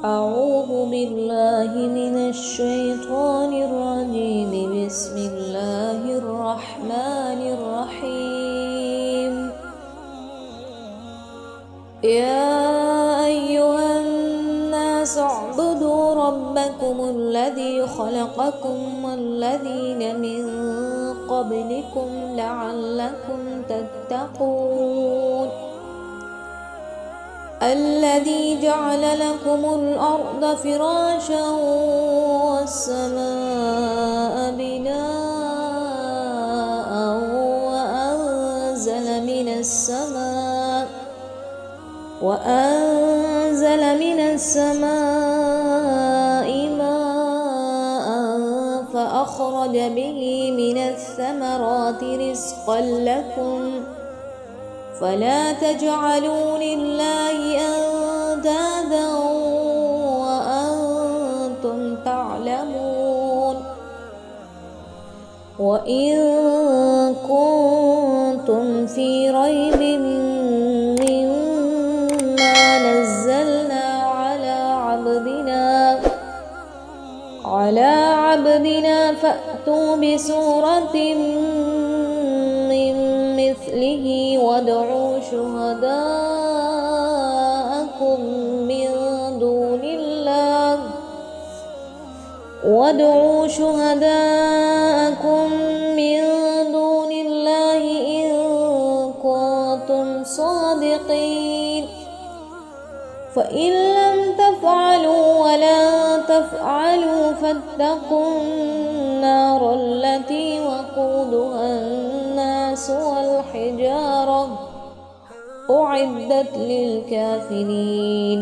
أعوذ بالله من الشيطان الرجيم. بسم الله الرحمن الرحيم. يا أيها الناس اعبدوا ربكم الذي خلقكم والذين من قبلكم لعلكم تتقون. الذي جعل لكم الأرض فراشا والسماء بناء وأنزل من السماء ماء فأخرج به من الثمرات رزقا لكم فلا تجعلوا لله أندادا وأنتم تعلمون. وإن كنتم في ريب مما نزلنا على عبدنا فأتوا بسورة من مثله وادعوا شهداءكم من دون الله إن كنتم صادقين. فإن لم تفعلوا ولن تفعلوا فاتقوا النار التي وقودها الناس والحجارة أعدت للكافرين.